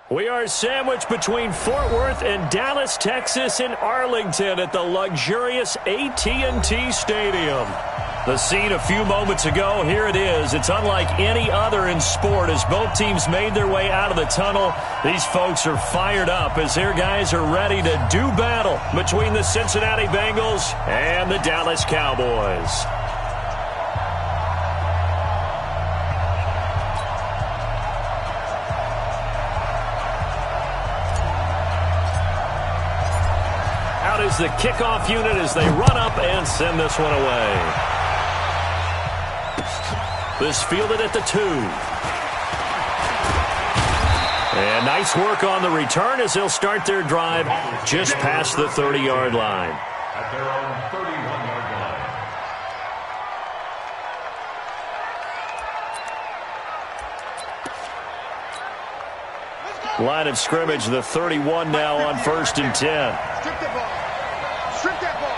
We are sandwiched between Fort Worth and Dallas, Texas in Arlington at the luxurious AT&T Stadium. The scene a few moments ago, here it is. It's unlike any other in sport as both teams made their way out of the tunnel. These folks are fired up as their guys are ready to do battle between the Cincinnati Bengals and the Dallas Cowboys. Out is the kickoff unit as they run up and send this one away. This fielded at the 2. And nice work on the return as they'll start their drive just past the 30-yard line. At their own 31-yard line. Line of scrimmage, the 31 now on 1st and 10. Strip that ball. Strip that ball.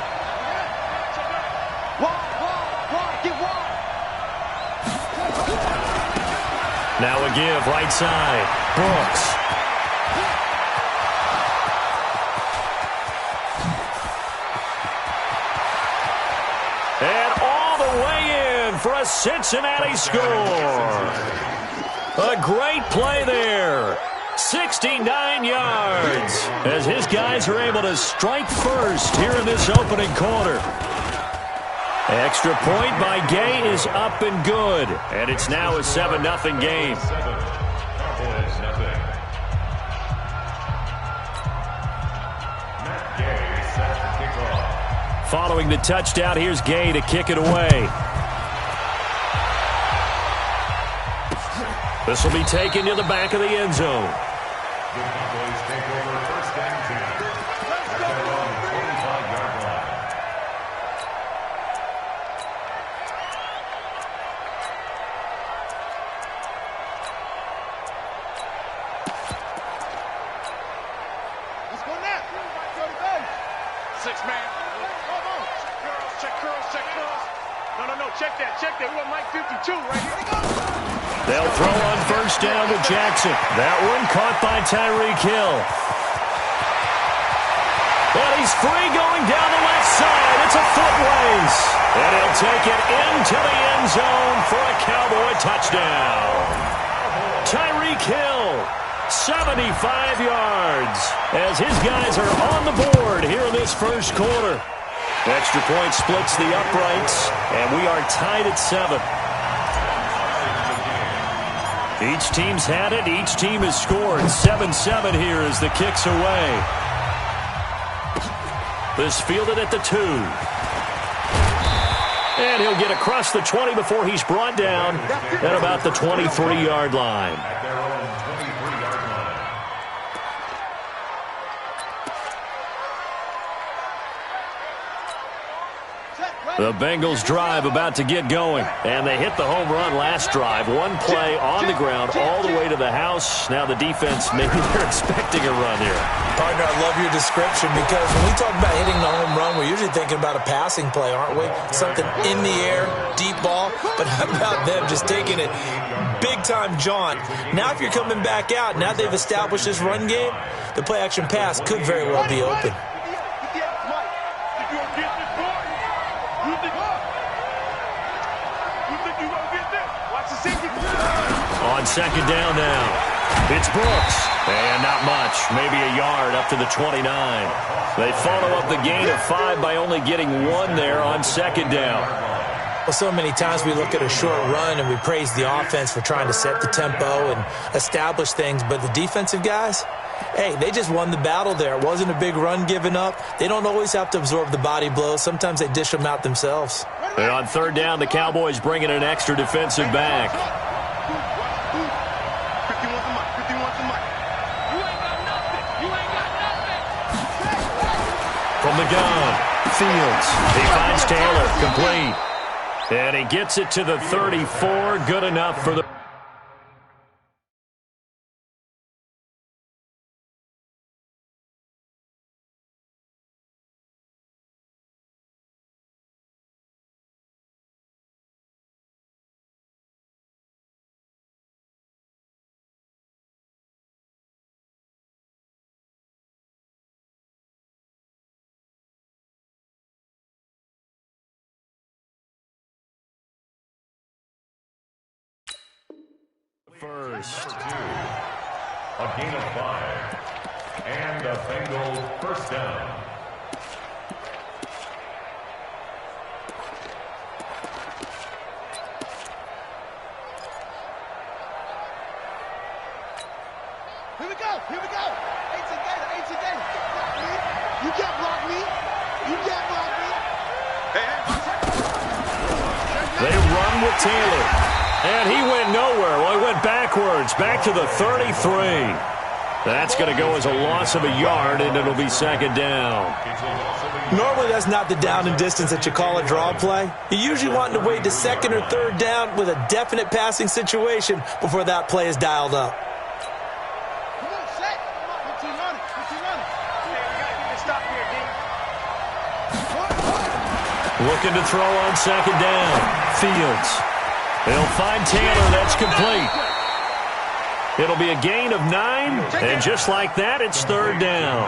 Wide, get wide. Now a give, right side. Brooks. And all the way in for a Cincinnati score. A great play there. 69 yards as his guys are able to strike first here in this opening quarter. Extra point by Gay is up and good, and it's now a 7-0 game. Following the touchdown, here's Gay to kick it away. This will be taken to the back of the end zone. The Cowboys take over 1st and 10 at their own 25-yard line. Let's go now. 6-man. Check curls. No. Check that. We want Mike 52 right here. They'll throw on 1st down to Jackson. That one caught by Tyreek Hill. And he's free going down the left side. It's a foot race. And he'll take it into the end zone for a Cowboy touchdown. Tyreek Hill, 75 yards, as his guys are on the board here in this first quarter. Extra point splits the uprights, and we are tied at 7. Each team's had it. Each team has scored. 7-7 here as the kick's away. This fielded at the 2. And he'll get across the 20 before he's brought down at about the 23-yard line. At their own 23-yard line. The Bengals drive about to get going, and they hit the home run last drive. One play on the ground all the way to the house. Now the defense, maybe they're expecting a run here. Partner, I love your description because when we talk about hitting the home run, we're usually thinking about a passing play, aren't we? Something in the air, deep ball. But how about them just taking it big-time jaunt? Now if you're coming back out, now they've established this run game, the play-action pass could very well be open. On 2nd down now, it's Brooks. And not much, maybe a yard up to the 29. They follow up the gain of 5 by only getting 1 there on 2nd down. Well, so many times we look at a short run and we praise the offense for trying to set the tempo and establish things, but the defensive guys, hey, they just won the battle there. It wasn't a big run given up. They don't always have to absorb the body blows. Sometimes they dish them out themselves. And on 3rd down, the Cowboys bring in an extra defensive back. From the gun, Fields. He finds Taylor, complete. And he gets it to the 34, good enough for the... first. A gain of 5. And a Bengals first down. Here we go. Here we go. Eight again. You can't block me. You can't block me. They run with Taylor. And he went nowhere. Well, he went backwards, back to the 33. That's going to go as a loss of a yard, and it'll be second down. Normally, that's not the down and distance that you call a draw play. You usually want to wait to second or third down with a definite passing situation before that play is dialed up. Come on, set. Come on, put team on it. Put team on it. Hey, we got to get this stop here, D. Looking to throw on second down. Fields. They'll find Taylor. That's complete. It'll be a gain of 9, and just like that, it's third down.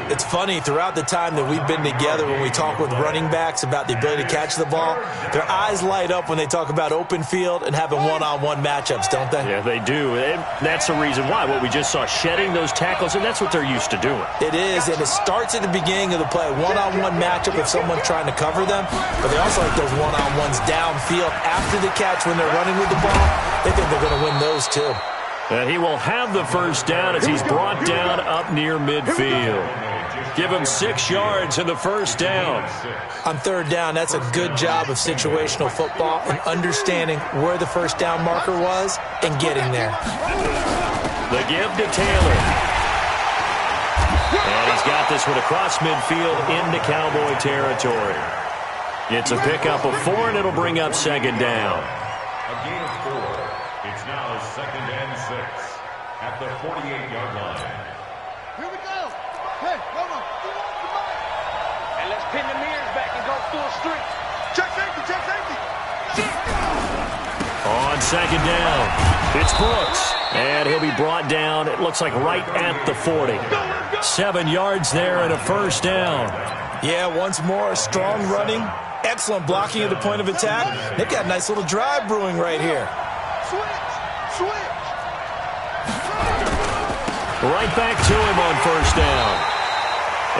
It's funny, throughout the time that we've been together, when we talk with running backs about the ability to catch the ball, their eyes light up when they talk about open field and having one-on-one matchups, don't they? Yeah, they do. And that's the reason why. What we just saw, shedding those tackles, and that's what they're used to doing. It is, and it starts at the beginning of the play. One-on-one matchup if someone's trying to cover them, but they also like those one-on-ones downfield after the catch when they're running with the ball. They think they're going to win those, too. And he will have the first down as he's brought down up near midfield. Give him 6 yards in the first down. On third down, that's a good job of situational football and understanding where the first down marker was and getting there. The give to Taylor. And he's got this one across midfield into Cowboy territory. It's a pickup of 4, and it'll bring up second down. A gain of 4. It's now second and 6 at the 48-yard line. Here we go. Hey, come on. And let's pin the mirrors back and go full streak. Check safety. Check safety. On second down, it's Brooks. And he'll be brought down, it looks like right at the 40. 7 yards there and a first down. Yeah, once more, strong running, excellent blocking at the point of attack. They've got a nice little drive brewing right here. Switch. Right back to him on first down.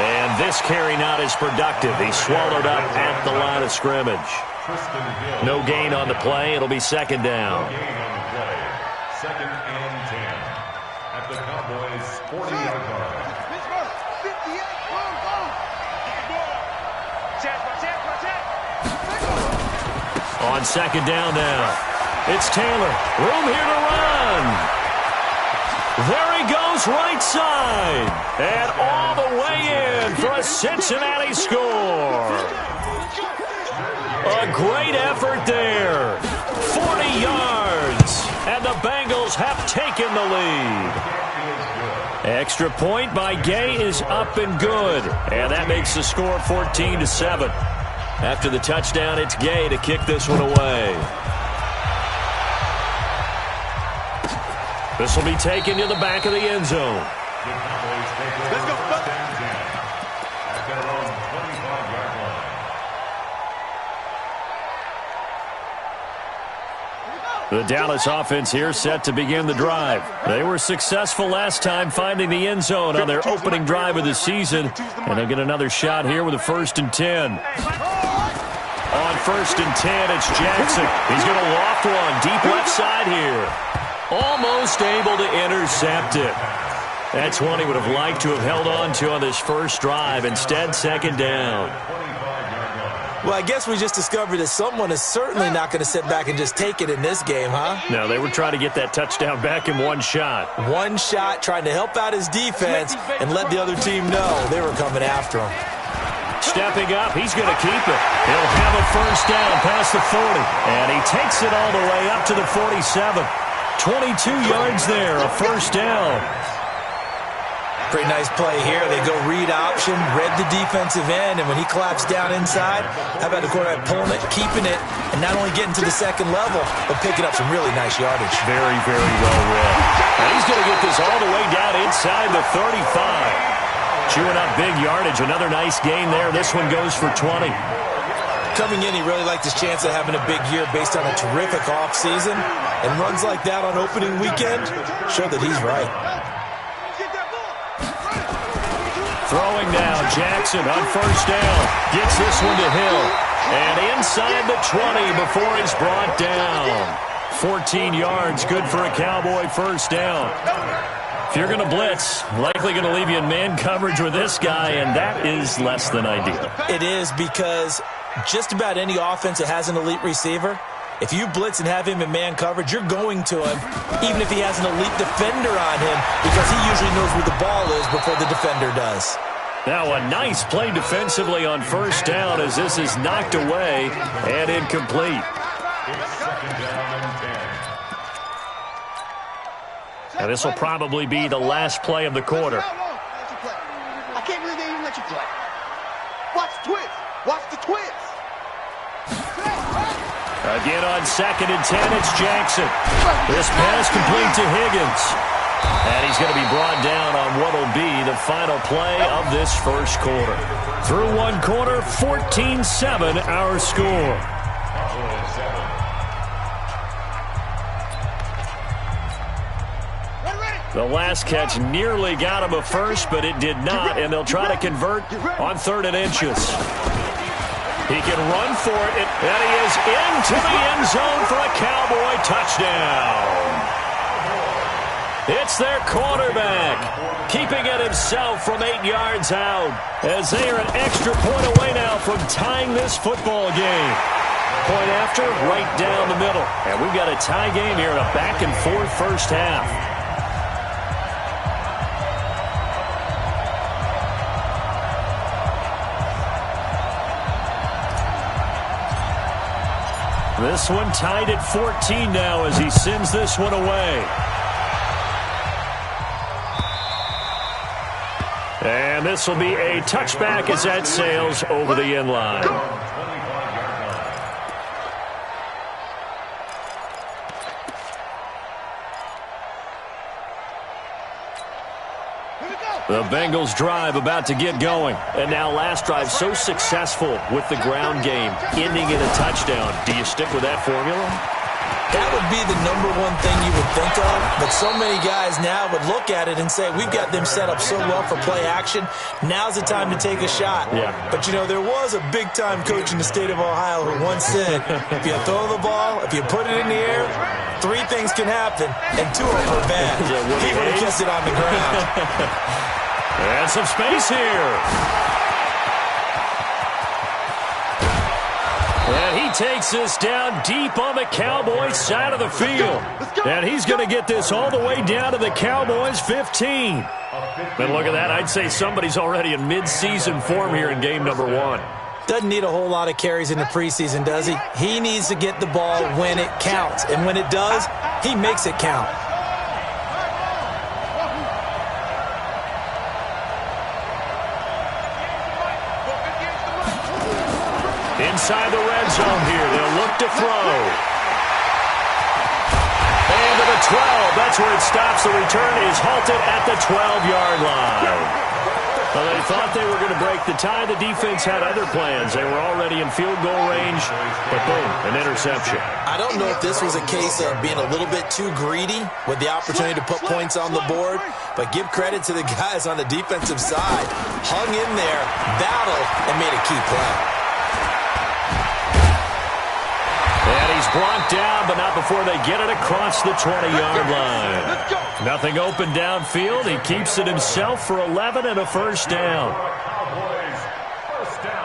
And this carry not as productive. He's swallowed up at the line of scrimmage. No gain on the play. It'll be second down. No gain on the play. Second and 10 at the Cowboys' 40-yard line. Pittsburgh, 58. Go. On second down now. It's Taylor. Room here to run. There he goes right side. And all the way in for a Cincinnati score. A great effort there. 40 yards. And the Bengals have taken the lead. Extra point by Gay is up and good. And that makes the score 14-7. After the touchdown, it's Gay to kick this one away. This will be taken to the back of the end zone. Let's go. At their own 25-yard line. The Dallas offense here set to begin the drive. They were successful last time finding the end zone on their opening drive of the season. And they'll get another shot here with a 1st and 10. On 1st and 10, it's Jackson. He's going to loft one deep left side here. Almost able to intercept it. That's one he would have liked to have held on to on this first drive. Instead, second down. Well, I guess we just discovered that someone is certainly not going to sit back and just take it in this game, huh? No, they were trying to get that touchdown back in one shot. One shot, trying to help out his defense and let the other team know they were coming after him. Stepping up, he's going to keep it. He'll have a first down past the 40. And he takes it all the way up to the 47. 22 yards there, a first down. Pretty nice play here. They go read option, read the defensive end, and when he claps down inside, how about the quarterback pulling it, keeping it, and not only getting to the second level, but picking up some really nice yardage. Very, very well read. And he's going to get this all the way down inside the 35. Chewing up big yardage. Another nice gain there. This one goes for 20. Coming in, he really liked his chance of having a big year based on a terrific offseason. And runs like that on opening weekend show that he's right. Throwing now, Jackson on first down. Gets this one to Hill. And inside the 20 before he's brought down. 14 yards, good for a Cowboy first down. If you're going to blitz, likely going to leave you in man coverage with this guy, and that is less than ideal. It is, because just about any offense that has an elite receiver, if you blitz and have him in man coverage, you're going to him, even if he has an elite defender on him, because he usually knows where the ball is before the defender does. Now a nice play defensively on first down as this is knocked away and incomplete. Now this will probably be the last play of the quarter. I can't believe they even let you play. Watch the twist. Watch the twist. Again on 2nd and 10, it's Jackson. This pass complete to Higgins. And he's going to be brought down on what will be the final play of this first quarter. Through one quarter, 14-7 our score. The last catch nearly got him a first, but it did not, and they'll try to convert on 3rd and inches. He can run for it, and he is into the end zone for a Cowboy touchdown. It's their quarterback, keeping it himself from 8 yards out, as they are an extra point away now from tying this football game. Point after, right down the middle. And we've got a tie game here in a back-and-forth first half. This one tied at 14 now as he sends this one away. And this will be a touchback as that sails over the end line. The Bengals drive about to get going. And now last drive so successful with the ground game, ending in a touchdown. Do you stick with that formula? That would be the number one thing you would think of, but so many guys now would look at it and say, we've got them set up so well for play action, now's the time to take a shot. Yeah. But, you know, there was a big-time coach in the state of Ohio who once said, if you throw the ball, if you put it in the air, 3 things can happen, and 2 of them are bad. He would have kept it on the ground. And some space here. And he takes this down deep on the Cowboys side of the field. And he's going to get this all the way down to the Cowboys 15. And look at that. I'd say somebody's already in mid-season form here in game number 1. Doesn't need a whole lot of carries in the preseason, does he? He needs to get the ball when it counts. And when it does, he makes it count. Inside the red zone here. They'll look to throw. And to the 12. That's where it stops. The return is halted at the 12-yard line. Well, they thought they were going to break the tie. The defense had other plans. They were already in field goal range. But boom, an interception. I don't know if this was a case of being a little bit too greedy with the opportunity to put points on the board. But give credit to the guys on the defensive side. Hung in there, battled, and made a key play. And he's brought down, but not before they get it across the 20-yard line. Nothing open downfield. He keeps it himself for 11 and a first down. Cowboys, first down.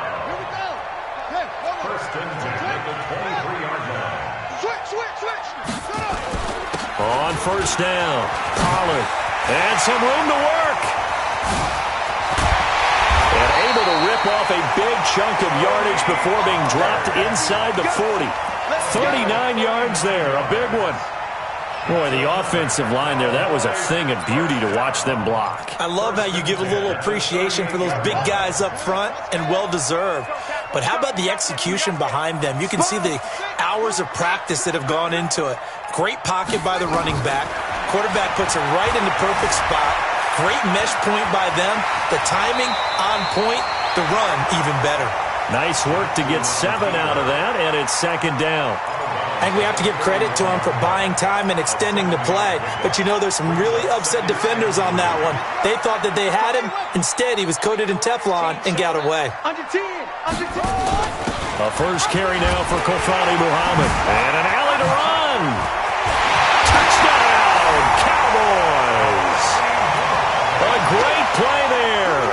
First and 10 at the 23-yard line. Switch. On first down, Pollard. And some room to work. And able to rip off a big chunk of yardage before being dropped inside the 40. 39 yards there, a big one. Boy, the offensive line there, that was a thing of beauty to watch them block. I love how you give a little appreciation for those big guys up front, and well-deserved. But how about the execution behind them? You can see the hours of practice that have gone into it. Great pocket by the running back. Quarterback puts it right in the perfect spot. Great mesh point by them. The timing on point. The run even better. Nice work to get 7 out of that, and it's second down. I think we have to give credit to him for buying time and extending the play. But, you know, there's some really upset defenders on that one. They thought that they had him. Instead, he was coated in Teflon and got away. Under 10. Under 10. A first carry now for Kofani Muhammad. And an alley to run. Touchdown, Cowboys. A great play there.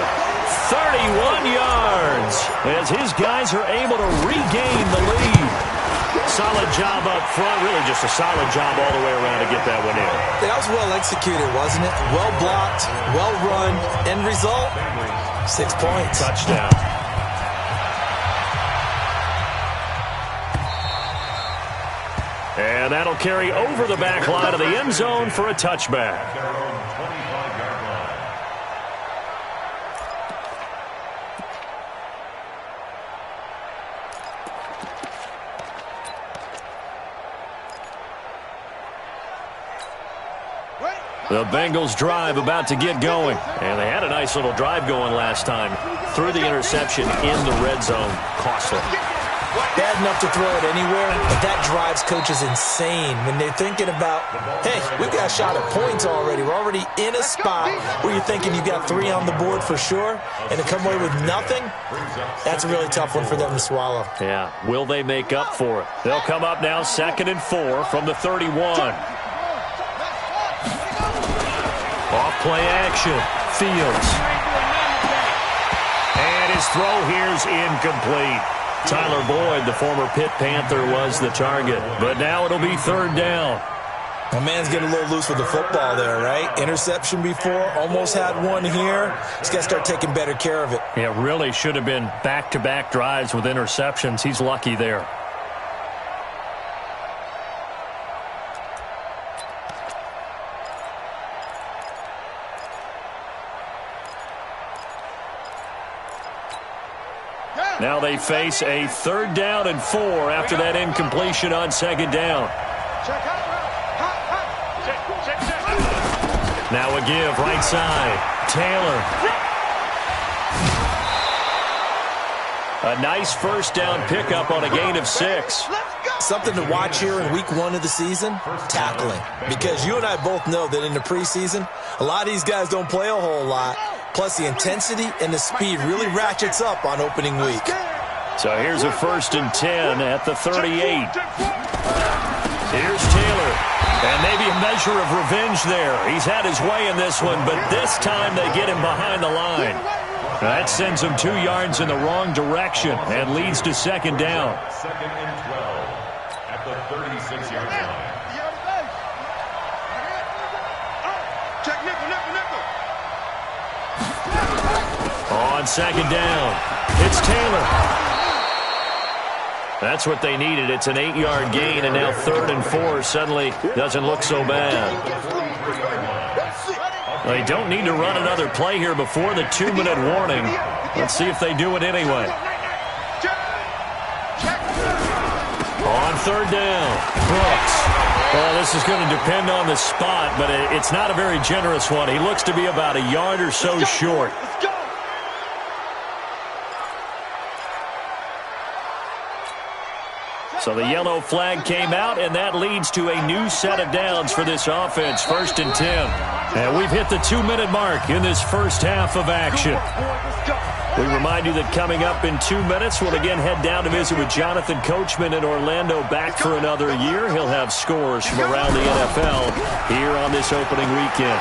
31 yards as his guys are able to regain the lead. Solid job up front. Really just a solid job all the way around to get that one in. That was well executed, wasn't it? Well blocked, well run. End result, 6 points. Touchdown. And that'll carry over the back line of the end zone for a touchback. The Bengals drive about to get going. And they had a nice little drive going last time. Threw the interception in the red zone. Costly. Bad enough to throw it anywhere, but that drives coaches insane when they're thinking about, hey, we've got a shot at points already. We're already in a spot where you're thinking you got 3 on the board for sure, and to come away with nothing, that's a really tough one for them to swallow. Yeah, will they make up for it? They'll come up now 2nd and 4 from the 31. Off play action. Fields. And his throw here's incomplete. Tyler Boyd, the former Pitt Panther, was the target. But now it'll be 3rd down. My man's getting a little loose with the football there, right? Interception before, almost had one here. He's got to start taking better care of it. Yeah, really should have been back-to-back drives with interceptions. He's lucky there. Now they face a 3rd down and 4 after that incompletion on 2nd down. Now a give, right side. Taylor. A nice first down pickup on a gain of 6. Something to watch here in week 1 of the season, tackling. Because you and I both know that in the preseason, a lot of these guys don't play a whole lot. Plus, the intensity and the speed really ratchets up on opening week. So here's a 1st and 10 at the 38. Here's Taylor. And maybe a measure of revenge there. He's had his way in this one, but this time they get him behind the line. That sends him 2 yards in the wrong direction and leads to 2nd down. 2nd and 12 at the 36-yard line. Check nickel. On 2nd down, it's Taylor. That's what they needed. It's an 8-yard gain, and now 3rd and 4 suddenly doesn't look so bad. They don't need to run another play here before the 2-minute warning. Let's see if they do it anyway. On 3rd down, Brooks. Well, this is going to depend on the spot, but it's not a very generous one. He looks to be about a yard or so short. So the yellow flag came out, and that leads to a new set of downs for this offense, 1st and 10. And we've hit the 2-minute mark in this first half of action. We remind you that coming up in 2 minutes, we'll again head down to visit with Jonathan Coachman in Orlando, back for another year. He'll have scores from around the NFL here on this opening weekend.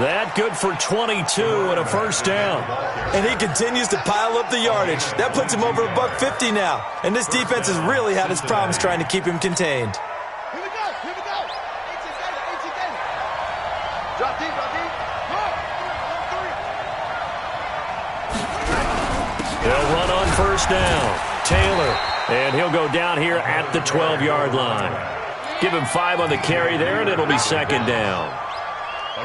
That good for 22 and a 1st down. And he continues to pile up the yardage. That puts him over $150 now. And this defense has really had its problems trying to keep him contained. Here we go. 18 data. Drop deep. He'll run on 1st down. Taylor. And he'll go down here at the 12-yard line. Give him 5 on the carry there, and it'll be 2nd down.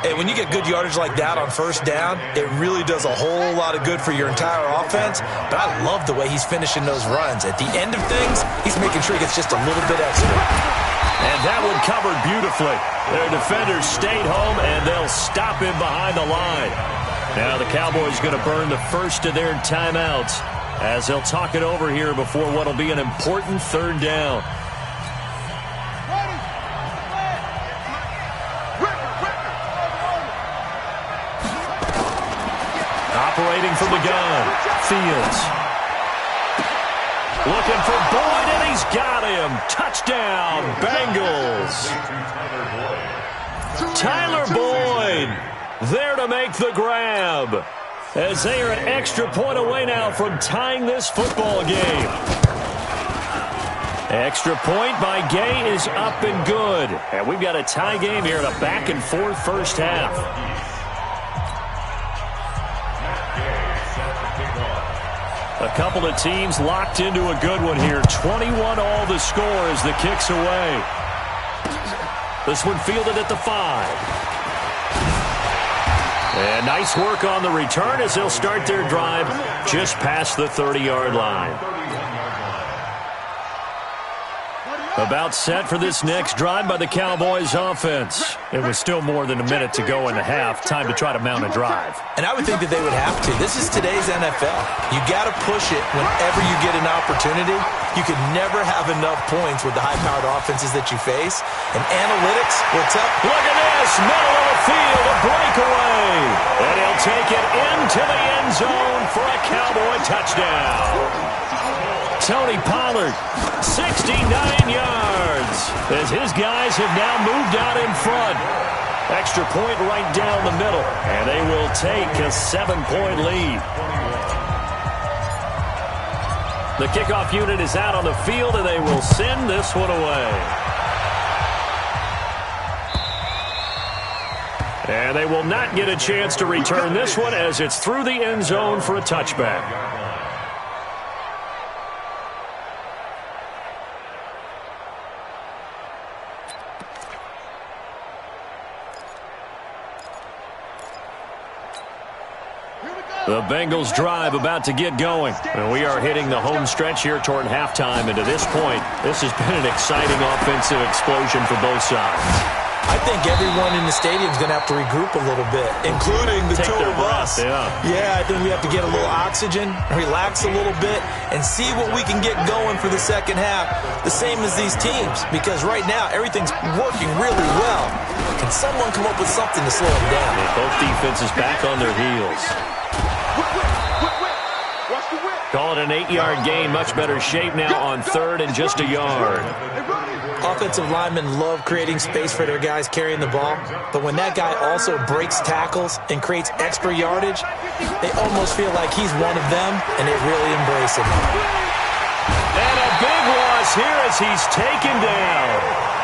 Hey, when you get good yardage like that on 1st down, it really does a whole lot of good for your entire offense. But I love the way he's finishing those runs. At the end of things, he's making sure he gets just a little bit extra. And that one covered beautifully. Their defenders stayed home, and they'll stop him behind the line. Now the Cowboys going to burn the first of their timeouts as they'll talk it over here before what will be an important third down. Operating from the gun, Fields. Looking for Boyd, and he's got him. Touchdown, Bengals. Tyler Boyd there to make the grab, as they are an extra point away now from tying this football game. Extra point by Gay is up and good. And we've got a tie game here in a back-and-forth first half. A couple of teams locked into a good one here. 21 all the score as the kick's away. This one fielded at the 5. And nice work on the return as they'll start their drive just past the 30-yard line. About set for this next drive by the Cowboys offense. It was still more than a minute to go in the half. Time to try to mount a drive. And I would think that they would have to. This is today's NFL. You got to push it whenever you get an opportunity. You can never have enough points with the high-powered offenses that you face. And analytics, what's up? Look at this. Middle of the field, a breakaway. And he'll take it into the end zone for a Cowboy touchdown. Tony Pollard, 69 yards, as his guys have now moved out in front. Extra point right down the middle, and they will take a 7-point lead. The kickoff unit is out on the field, and they will send this one away. And they will not get a chance to return this one as it's through the end zone for a touchback. The Bengals drive about to get going. And we are hitting the home stretch here toward halftime. And to this point, this has been an exciting offensive explosion for both sides. I think everyone in the stadium is going to have to regroup a little bit, including the two of us. Yeah, I think we have to get a little oxygen, relax a little bit, and see what we can get going for the second half. The same as these teams, because right now everything's working really well. Can someone come up with something to slow them down? Yeah, both defenses back on their heels. Call it an 8-yard gain. Much better shape now on third and just a yard. Offensive linemen love creating space for their guys carrying the ball, but when that guy also breaks tackles and creates extra yardage, they almost feel like he's one of them, and they really embrace him. And a big loss here as he's taken down.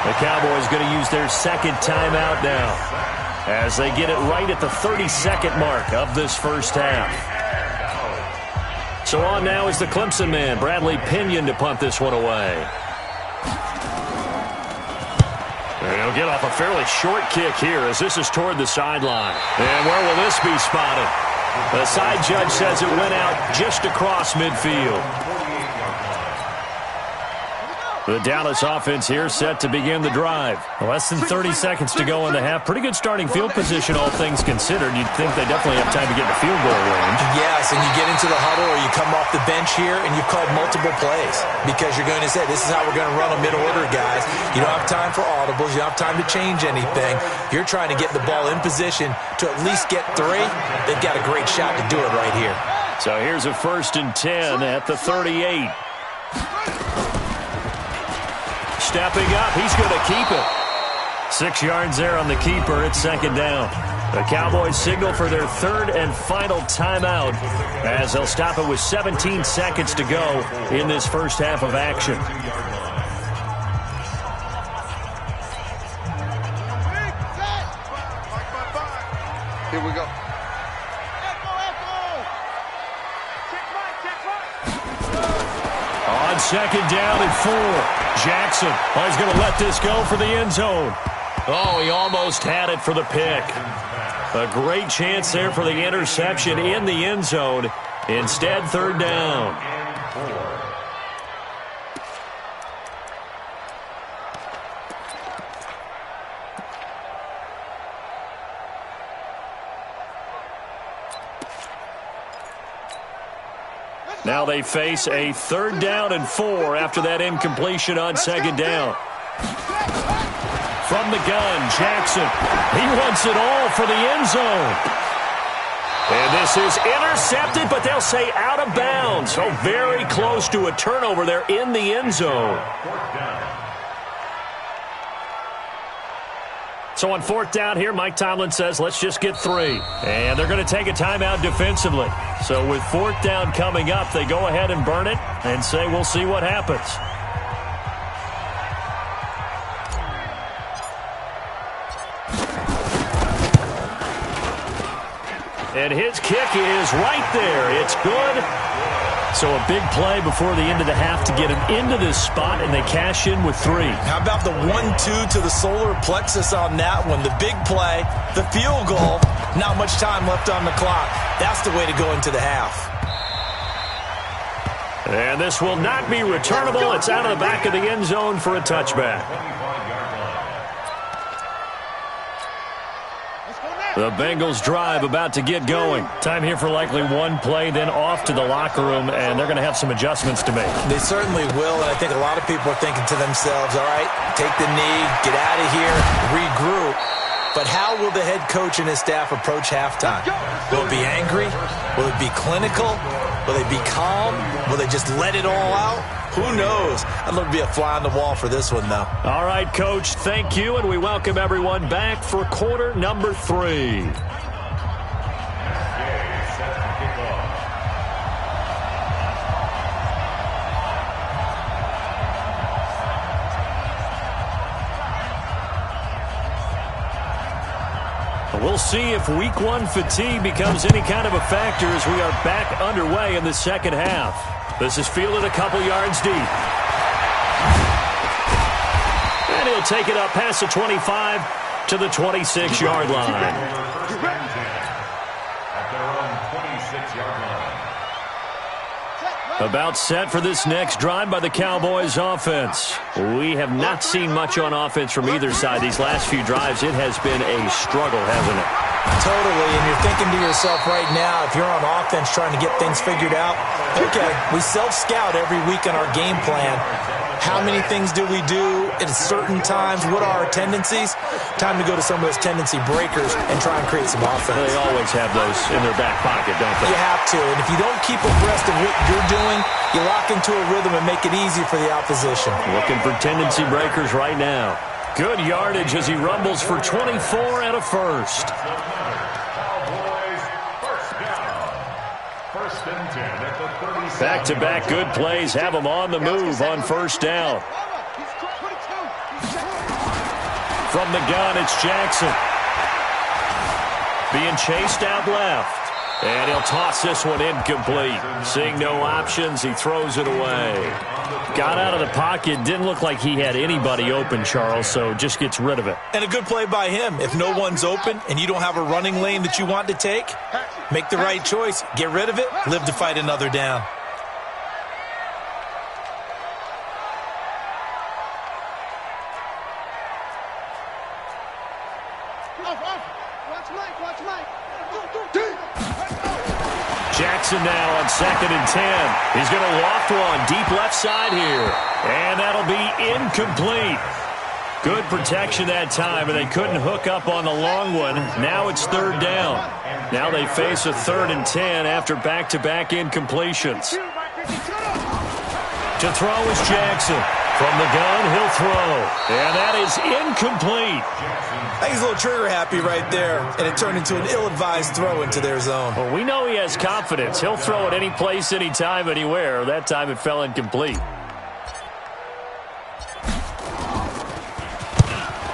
The Cowboys going to use their second timeout now as they get it right at the 32nd mark of this first half. So on now is the Clemson man, Bradley Pinion, to punt this one away. And he'll get off a fairly short kick here as this is toward the sideline. And where will this be spotted? The side judge says it went out just across midfield. The Dallas offense here set to begin the drive. Less than 30 seconds to go in the half. Pretty good starting field position, all things considered. You'd think they definitely have time to get in the field goal range. Yes, and you get into the huddle or you come off the bench here and you've called multiple plays because you're going to say, this is how we're going to run a mid-order, guys. You don't have time for audibles. You don't have time to change anything. You're trying to get the ball in position to at least get 3. They've got a great shot to do it right here. So here's a 1st and 10 at the 38. Stepping up, he's going to keep it. 6 yards there on the keeper. It's second down. The Cowboys signal for their third and final timeout as they'll stop it with 17 seconds to go in this first half of action. Here we go. On second down and 4. Jackson, he's going to let this go for the end zone. Oh, he almost had it for the pick. A great chance there for the interception in the end zone. Instead, third down. Now they face a 3rd down and 4 after that incompletion on 2nd down. From the gun, Jackson. He wants it all for the end zone. And this is intercepted, but they'll say out of bounds. So very close to a turnover there in the end zone. So on 4th down here, Mike Tomlin says, let's just get 3. And they're going to take a timeout defensively. So with 4th down coming up, they go ahead and burn it and say, we'll see what happens. And his kick is right there. It's good. So a big play before the end of the half to get him into this spot, and they cash in with 3. How about the 1-2 to the solar plexus on that one? The big play, the field goal, not much time left on the clock. That's the way to go into the half. And this will not be returnable. It's out of the back of the end zone for a touchback. The Bengals drive about to get going. Time here for likely one play, then off to the locker room, and they're going to have some adjustments to make. They certainly will, and I think a lot of people are thinking to themselves, all right, take the knee, get out of here, regroup. But how will the head coach and his staff approach halftime? Will it be angry? Will it be clinical? Will they be calm? Will they just let it all out? Who knows? I'd love to be a fly on the wall for this one, though. All right, Coach, thank you, and we welcome everyone back for quarter number 3. We'll see if week 1 fatigue becomes any kind of a factor as we are back underway in the second half. This is fielded a couple yards deep. And he'll take it up past the 25 to the 26-yard line. At their own 26-yard line. About set for this next drive by the Cowboys offense. We have not seen much on offense from either side these last few drives. It has been a struggle, hasn't it? Totally, and you're thinking to yourself right now, if you're on offense trying to get things figured out, okay, we self-scout every week on our game plan. How many things do we do at certain times? What are our tendencies? Time to go to some of those tendency breakers and try and create some offense. They always have those in their back pocket, don't they? You have to, and if you don't keep abreast of what you're doing, you lock into a rhythm and make it easy for the opposition. Looking for tendency breakers right now. Good yardage as he rumbles for 24 and a first. Cowboys, first down. 1st and 10 at the 37. Back-to-back good plays have him on the move on 1st down. From the gun, it's Jackson. Being chased out left. And he'll toss this one incomplete. Seeing no options, he throws it away. Got out of the pocket. Didn't look like he had anybody open, Charles, so just gets rid of it. And a good play by him. If no one's open and you don't have a running lane that you want to take, make the right choice. Get rid of it. Live to fight another down. Jackson now on 2nd and 10. He's going to loft one deep left side here. And that'll be incomplete. Good protection that time, and they couldn't hook up on the long one. Now it's 3rd down. Now they face a 3rd and 10 after back-to-back incompletions. To throw is Jackson. From the gun, he'll throw. And that is incomplete. I think he's a little trigger happy right there, and it turned into an ill-advised throw into their zone. Well, we know he has confidence. He'll throw it any place, anytime, anywhere. That time it fell incomplete.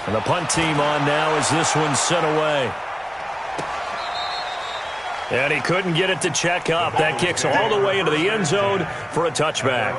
And the punt team on now as this one's sent away. And he couldn't get it to check up. That kicks all the way into the end zone for a touchback.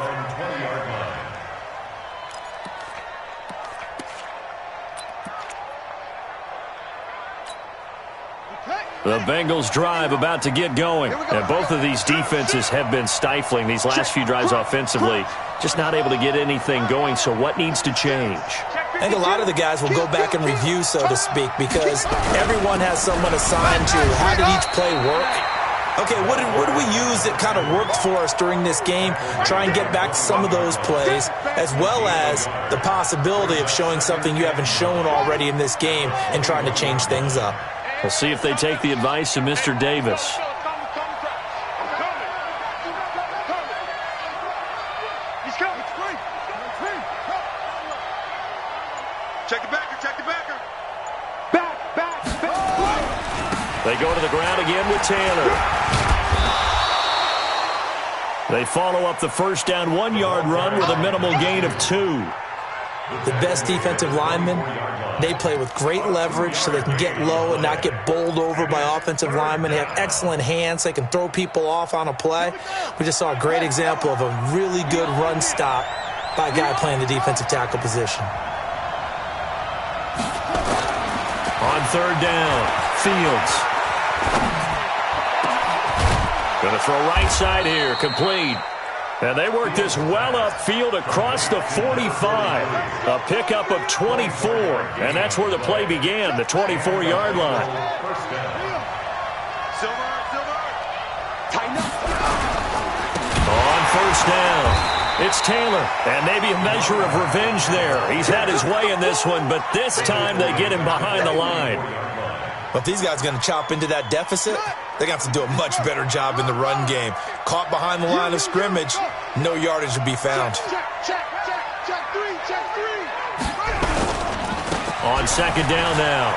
The Bengals drive about to get going. And both of these defenses have been stifling these last few drives offensively. Just not able to get anything going, so what needs to change? I think a lot of the guys will go back and review, so to speak, because everyone has someone assigned to how did each play work, Okay, what did we use that kind of worked for us during this game? Try and get back to some of those plays, as well as the possibility of showing something you haven't shown already in this game and trying to change things up. We'll see if they take the advice of Mr. Davis. Check the backer, check the backer. Back. They go to the ground again with Taylor. They follow up the first down 1-yard run with a minimal gain of 2. The best defensive linemen, they play with great leverage so they can get low and not get bowled over by offensive linemen. They have excellent hands. They can throw people off on a play. We just saw a great example of a really good run stop by a guy playing the defensive tackle position. On third down, Fields. Going to throw right side here, complete. And they work this well upfield across the 45. A pickup of 24. And that's where the play began, the 24-yard line. On first down, it's Taylor. And maybe a measure of revenge there. He's had his way in this one, but this time they get him behind the line. But if these guys are going to chop into that deficit, they're going to have to do a much better job in the run game. Caught behind the line of scrimmage, no yardage to be found. Check three. On second down now,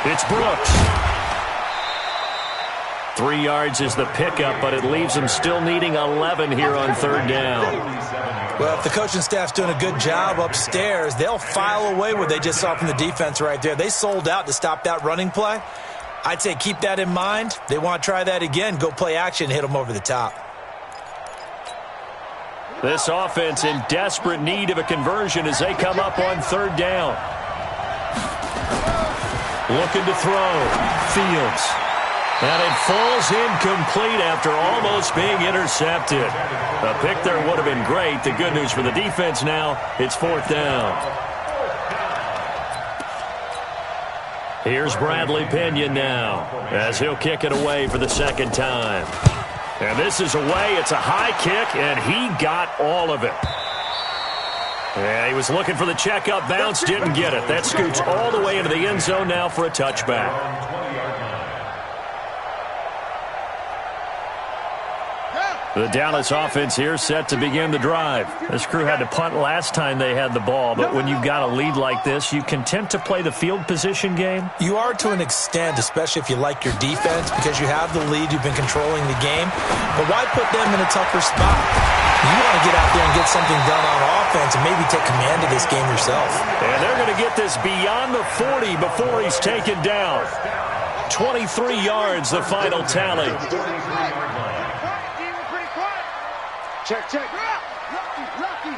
it's Brooks. 3 yards is the pickup, but it leaves them still needing 11 here on third down. Well, if the coaching staff's doing a good job upstairs, they'll file away what they just saw from the defense right there. They sold out to stop that running play. I'd say keep that in mind. They want to try that again. Go play action, hit them over the top. This offense in desperate need of a conversion as they come up on third down. Looking to throw. Fields. And it falls incomplete after almost being intercepted. A pick there would have been great. The good news for the defense now, it's fourth down. Here's Bradley Pinion now as he'll kick it away for the second time. And this is away. It's a high kick, and he got all of it. Yeah, he was looking for the checkup bounce, didn't get it. That scoots all the way into the end zone now for a touchback. The Dallas offense here set to begin the drive. This crew had to punt last time they had the ball, but when you've got a lead like this, you content to play the field position game? You are to an extent, especially if you like your defense, because you have the lead, you've been controlling the game. But why put them in a tougher spot? You want to get out there and get something done on offense and maybe take command of this game yourself. And they're going to get this beyond the 40 before he's taken down. 23 yards, the final tally. Check. Lucky.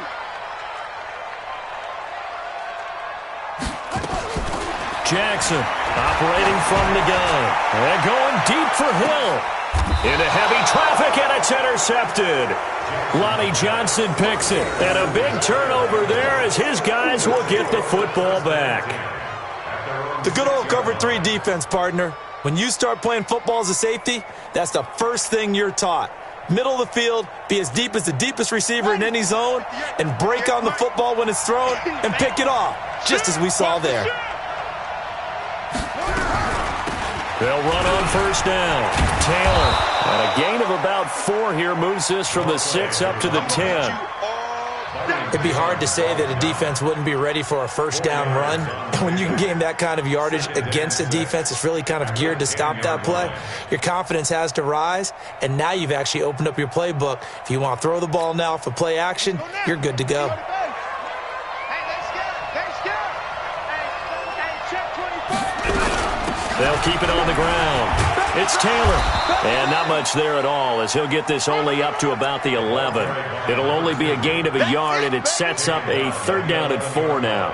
Jackson operating from the gun. And going deep for Hill. Into heavy traffic, and it's intercepted. Lonnie Johnson picks it. And a big turnover there as his guys will get the football back. The good old cover 3 defense, partner. When you start playing football as a safety, that's the first thing you're taught. Middle of the field, be as deep as the deepest receiver in any zone, and break on the football when it's thrown and pick it off, just as we saw there. They'll run on first down. Taylor, and a gain of about 4 here, moves this from the 6 up to the 10. It'd be hard to say that a defense wouldn't be ready for a first down run. And when you can gain that kind of yardage against a defense that's really kind of geared to stop that play, your confidence has to rise, and now you've actually opened up your playbook. If you want to throw the ball now for play action, you're good to go. They'll keep it on the ground. It's Taylor. And not much there at all as he'll get this only up to about the 11. It'll only be a gain of a yard, and it sets up a third down and 4 now.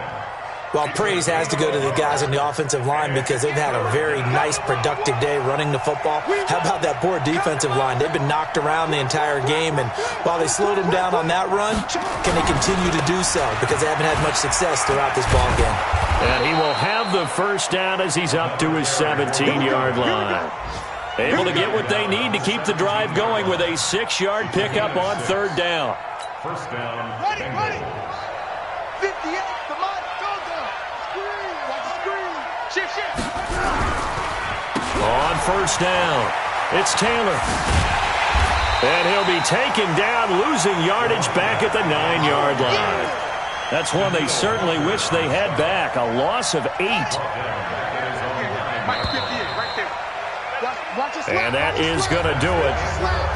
Well, praise has to go to the guys on the offensive line because they've had a very nice, productive day running the football. How about that poor defensive line? They've been knocked around the entire game, and while they slowed them down on that run, can they continue to do so? Because they haven't had much success throughout this ball game. And he will have the first down as he's up to his 17-yard line. Able to get what they need to keep the drive going with a 6-yard pickup on third down. First down. Ready, ready. 58, come on, go down. Screen, watch the screen. Shift, shift. On first down, it's Taylor. And he'll be taken down, losing yardage back at the 9-yard line. That's one they certainly wish they had back, a loss of 8. And that is going to do it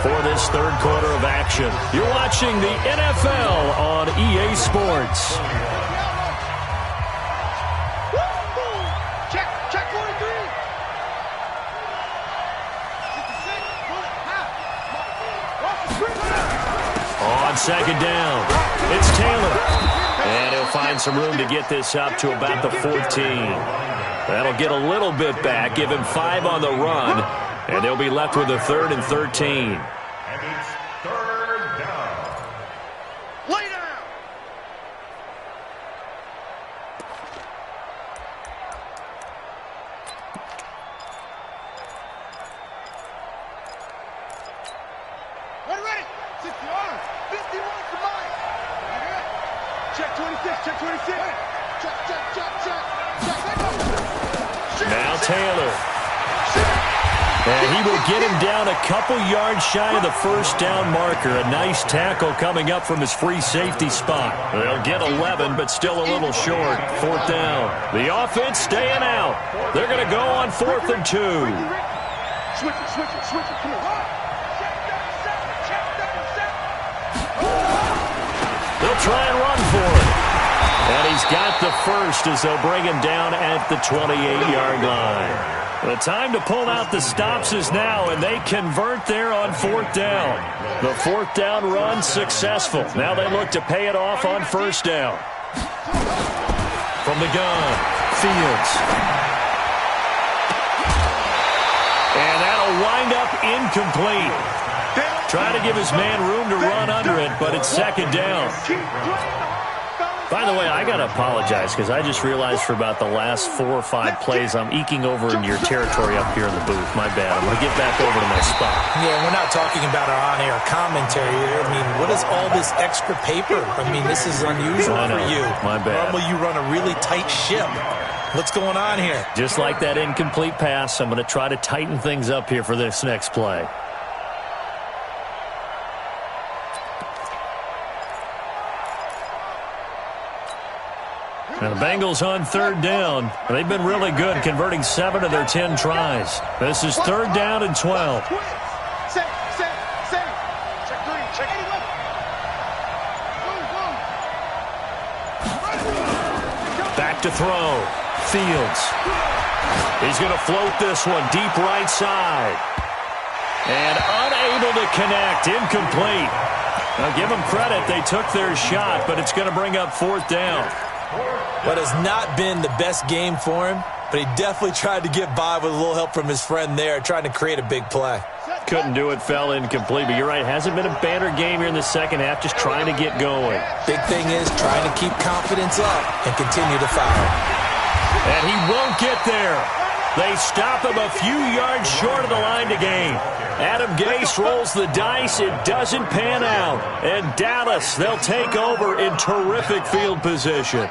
for this third quarter of action. You're watching the NFL on EA Sports. Check 43. On second down, it's Taylor. And he'll find some room to get this up to about the 14. That'll get a little bit back, give him 5 on the run, and they'll be left with a 3rd and 13. And it's third down. Lay down. Ready. 60 yards. 51 to mine. Check 26. Check 26. Check. Now Taylor. And he will get him down a couple yards shy of the first down marker. A nice tackle coming up from his free safety spot. They'll get 11, but still a little short. 4th down. The offense staying out. They're going to go on 4th and 2. Switch it. Come on. They'll try and run for it. And he's got the first as they'll bring him down at the 28-yard line. The time to pull out the stops is now, and they convert there on 4th down. The 4th down run successful. Now they look to pay it off on 1st down. From the gun, Fields. And that'll wind up incomplete. Trying to give his man room to run under it, but it's 2nd down. By the way, I got to apologize because I just realized for about the last 4 or 5 plays I'm eking over in your territory up here in the booth. My bad. I'm going to get back over to my spot. Yeah, we're not talking about our on-air commentary here. I mean, what is all this extra paper? I mean, this is unusual for you. My bad. Normally you run a really tight ship. What's going on here? Just like that incomplete pass, I'm going to try to tighten things up here for this next play. And the Bengals on 3rd down. They've been really good, converting 7 of their 10 tries. This is 3rd down and 12. Check 3. Check 81. Back to throw. Fields. He's going to float this one deep right side. And unable to connect. Incomplete. Now give them credit. They took their shot, but it's going to bring up 4th down. What has not been the best game for him, but he definitely tried to get by with a little help from his friend there, trying to create a big play. Couldn't do it, fell incomplete, but you're right, hasn't been a banner game here in the second half, just trying to get going. Big thing is trying to keep confidence up and continue to fire. And he won't get there. They stop him a few yards short of the line to gain. Adam Gase rolls the dice. It doesn't pan out. And Dallas, they'll take over in terrific field position.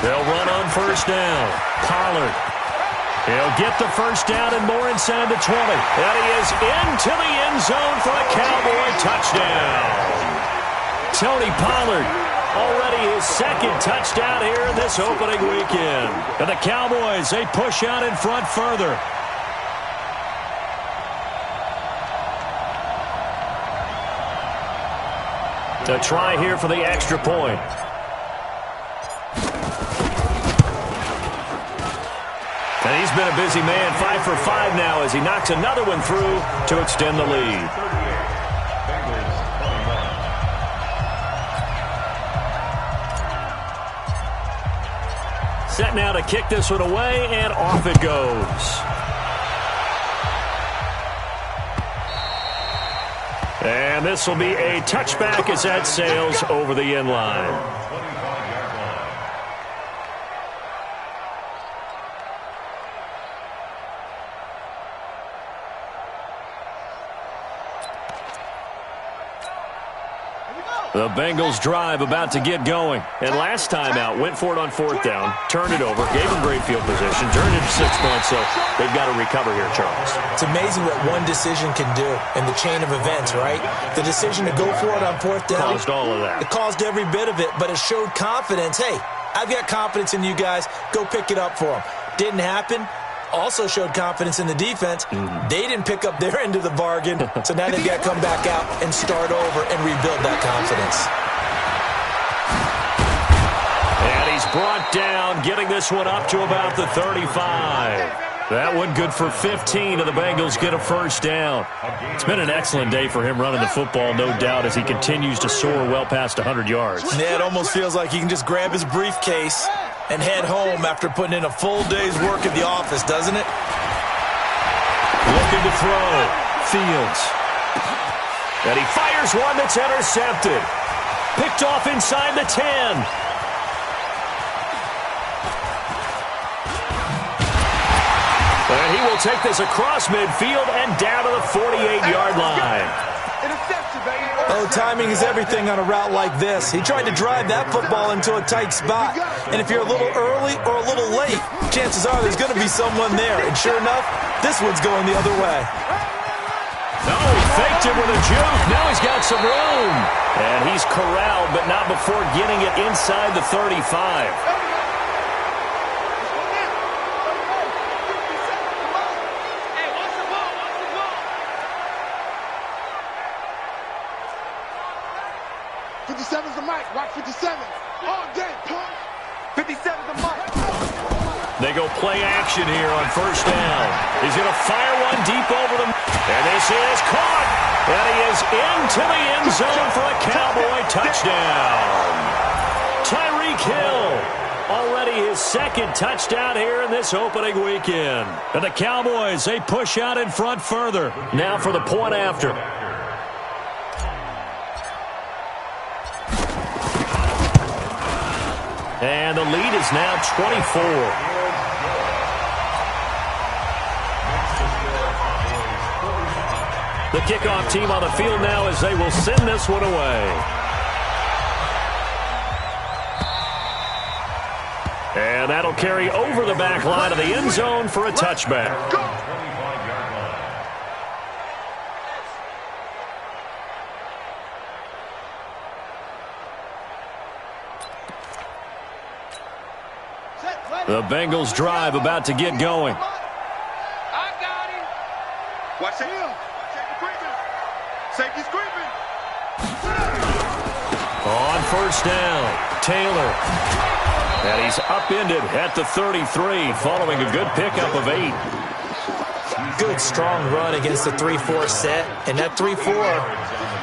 They'll run on 1st down. Pollard. He'll get the 1st down and more inside the 20. And he is into the end zone for a Cowboy touchdown. Tony Pollard, already his 2nd touchdown here in this opening weekend. And the Cowboys, they push out in front further. To try here for the extra point. And he's been a busy man, 5 for 5 now as he knocks another one through to extend the lead. Set now to kick this one away, and off it goes. And this will be a touchback as that sails over the end line. The Bengals drive about to get going. And last time out, went for it on fourth down, turned it over, gave them great field position, turned it to 6 points, so they've got to recover here, Charles. It's amazing what one decision can do in the chain of events, right? The decision to go for it on fourth down. Caused all of that. It caused every bit of it, but it showed confidence. Hey, I've got confidence in you guys. Go pick it up for them. Didn't happen. Also showed confidence in the defense. They didn't pick up their end of the bargain, so now they've got to come back out and start over and rebuild that confidence. And he's brought down, getting this one up to about the 35. That one good for 15, and the Bengals get a first down. It's been an excellent day for him running the football, no doubt, as he continues to soar well past 100 yards. Yeah, it almost feels like he can just grab his briefcase and head home after putting in a full day's work at the office, doesn't it? Looking to throw. Fields. And he fires one that's intercepted. Picked off inside the 10. And he will take this across midfield and down to the 48-yard line. Oh, timing is everything on a route like this. He tried to drive that football into a tight spot. And if you're a little early or a little late, chances are there's going to be someone there. And sure enough, this one's going the other way. No, he faked it with a juke. Now he's got some room. And he's corralled, but not before getting it inside the 35. 57's the mic. Watch 57. All day, punk. 57's the mic. They go play action here on first down. He's going to fire one deep over them. And this is caught. And he is into the end zone for a Cowboy touchdown. Tyreek Hill. Already his second touchdown here in this opening weekend. And the Cowboys, they push out in front further. Now for the point after. And the lead is now 24. The kickoff team on the field now as they will send this one away. And that'll carry over the back line of the end zone for a touchback. The Bengals drive about to get going. I got him. Watch it. Safety's creeping. On first down, Taylor. And he's upended at the 33 following a good pickup of 8. Good, strong run against the 3-4 set. And that 3-4,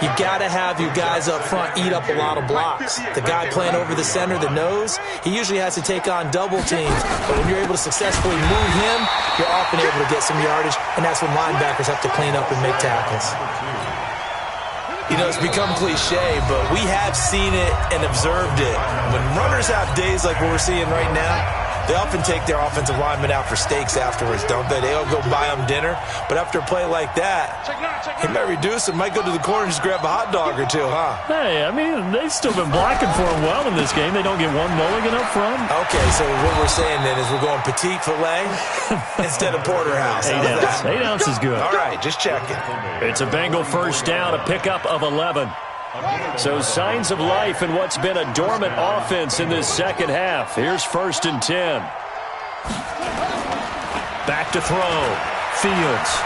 you got to have you guys up front eat up a lot of blocks. The guy playing over the center, the nose, he usually has to take on double teams. But when you're able to successfully move him, you're often able to get some yardage, and that's when linebackers have to clean up and make tackles. You know, it's become cliche, but we have seen it and observed it. When runners have days like what we're seeing right now, they often take their offensive linemen out for steaks afterwards, don't they? They all go buy them dinner. But after a play like that, he might reduce it, might go to the corner and just grab a hot dog or two, huh? Hey, I mean, they've still been blocking for him well in this game. They don't get one mulligan up front. Okay, so what we're saying then is we're going petite filet instead of porterhouse. 8 ounces. 8 ounces good. All right, just checking. It's a Bengal first down, a pickup of 11. So signs of life in what's been a dormant offense in this second half. Here's 1st and 10. Back to throw. Fields.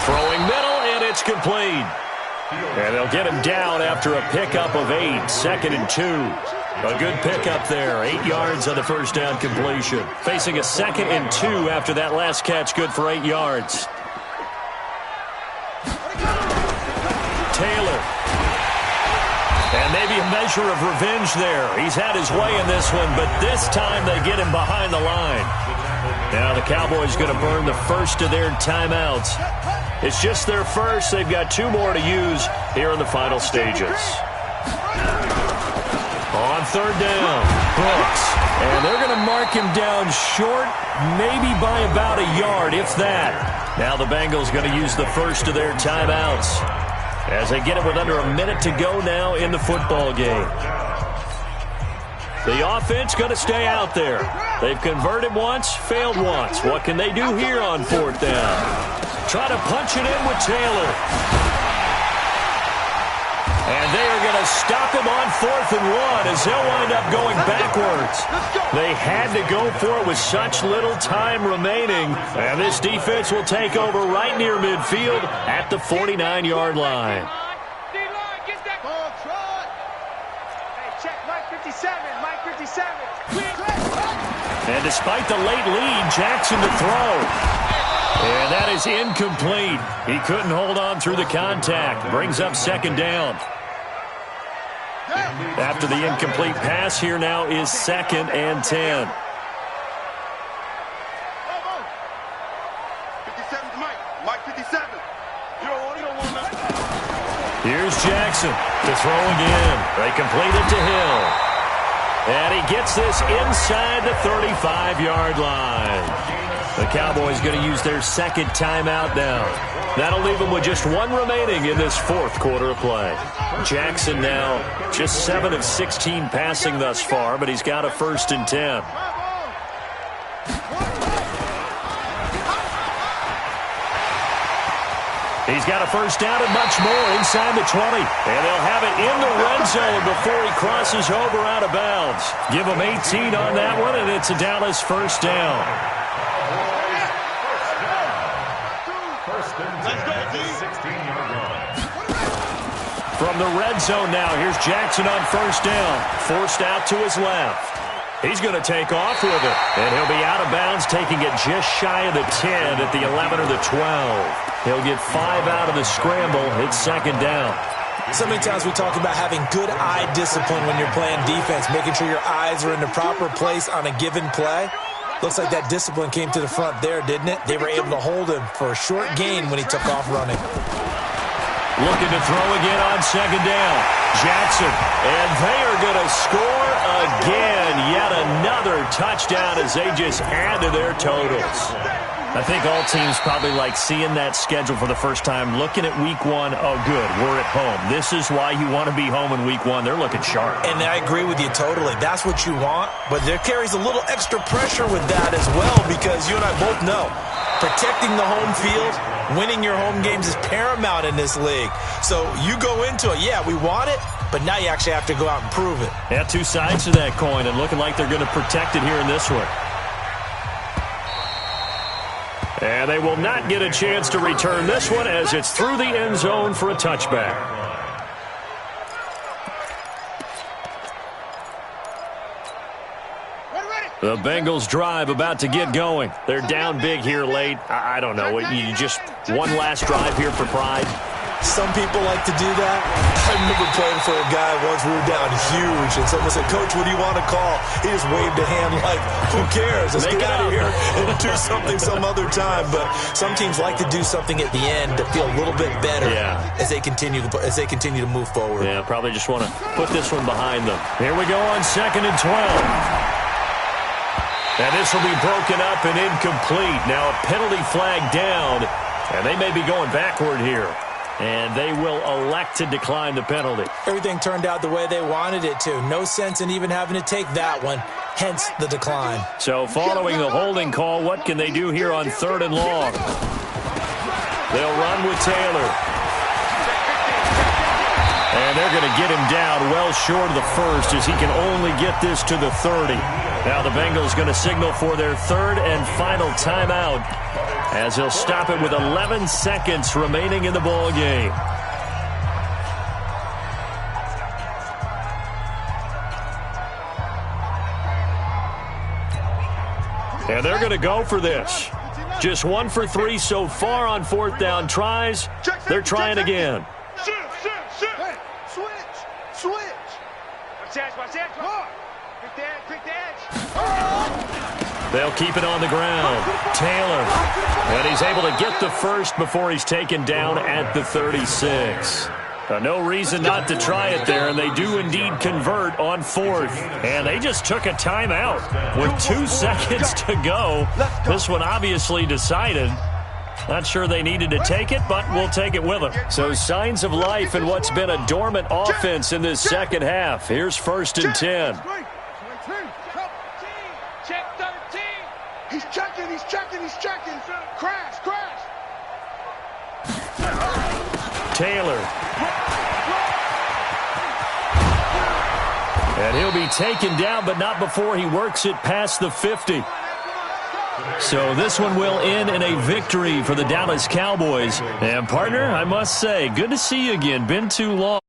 Throwing middle, and it's complete. And they'll get him down after a pickup of 8. 2nd and 2. A good pickup there. 8 yards on the first down completion. Facing a 2nd and 2 after that last catch, good for 8 yards. Taylor. And maybe a measure of revenge there. He's had his way in this one, but this time they get him behind the line. Now the Cowboys going to burn the first of their timeouts. It's just their first. They've got 2 more to use here in the final stages. On 3rd down, Brooks. And they're going to mark him down short, maybe by about a yard, if that. Now the Bengals going to use the first of their timeouts. as they get it with under a minute to go now in the football game. The offense going to stay out there. They've converted once, failed once. What can they do here on fourth down? Try to punch it in with Taylor. And they are going to stop him on 4th and 1 as they'll wind up going backwards. They had to go for it with such little time remaining. And this defense will take over right near midfield at the 49-yard line. And despite the late lead, Jackson to throw. And that is incomplete. He couldn't hold on through the contact. Brings up 2nd down. After the incomplete pass, here now is 2nd and 10. Here's Jackson to throw again. They complete it to Hill. And he gets this inside the 35-yard line. The Cowboys going to use their 2nd timeout now. That'll leave them with just 1 remaining in this 4th quarter of play. Jackson now just 7 of 16 passing thus far, but he's got a 1st and 10. He's got a 1st down and much more inside the 20. And they'll have it in the red zone before he crosses over out of bounds. Give him 18 on that one, and it's a Dallas 1st down. From the red zone now, here's Jackson on 1st down. Forced out to his left. He's going to take off with it. And he'll be out of bounds, taking it just shy of the 10 at the 11 or the 12. He'll get 5 out of the scramble. It's 2nd down. So many times we talk about having good eye discipline when you're playing defense, making sure your eyes are in the proper place on a given play. Looks like that discipline came to the front there, didn't it? They were able to hold him for a short gain when he took off running. Looking to throw again on 2nd down. Jackson, and they are going to score again. Yet another touchdown as they just add to their totals. I think all teams probably like seeing that schedule for the first time, looking at week 1. Oh, good, we're at home. This is why you want to be home in week 1. They're looking sharp. And I agree with you totally. That's what you want, but there carries a little extra pressure with that as well, because you and I both know protecting the home field, winning your home games is paramount in this league. So you go into it, yeah, we want it, but now you actually have to go out and prove it. Yeah, 2 sides to that coin, and looking like they're going to protect it here in this one. And they will not get a chance to return this one as it's through the end zone for a touchback. The Bengals drive about to get going. They're down big here late. I don't know. You just one last drive here for pride. Some people like to do that. I remember playing for a guy once. We were down huge, and someone said, "Coach, what do you want to call?" He just waved a hand like, "Who cares? Let's get out of here and do something some other time." But some teams like to do something at the end to feel a little bit better as they continue to move forward. Yeah, probably just want to put this one behind them. Here we go on 2nd and 12. And this will be broken up and incomplete. Now a penalty flag down, and they may be going backward here. And they will elect to decline the penalty. Everything turned out the way they wanted it to. No sense in even having to take that one, hence the decline. So following the holding call, what can they do here on 3rd and long? They'll run with Taylor. And they're going to get him down well short of the 1st as he can only get this to the 30. Now the Bengals going to signal for their 3rd and final timeout as he'll stop it with 11 seconds remaining in the ball game. And they're going to go for this. Just 1 for 3 so far on 4th down tries. They're trying again. Switch. Watch that. Quick edge. They'll keep it on the ground. Taylor. And he's able to get the 1st before he's taken down at the 36. No reason not to try it there, and they do indeed convert on 4th. And they just took a timeout with 2 seconds to go. This one obviously decided. Not sure they needed to take it, but we'll take it with them. So signs of life in what's been a dormant offense in this second half. Here's 1st and 10. Check 13. He's checking, he's checking, he's checking. Crash. Taylor. And he'll be taken down, but not before he works it past the 50. So this one will end in a victory for the Dallas Cowboys. And, partner, I must say, good to see you again. Been too long.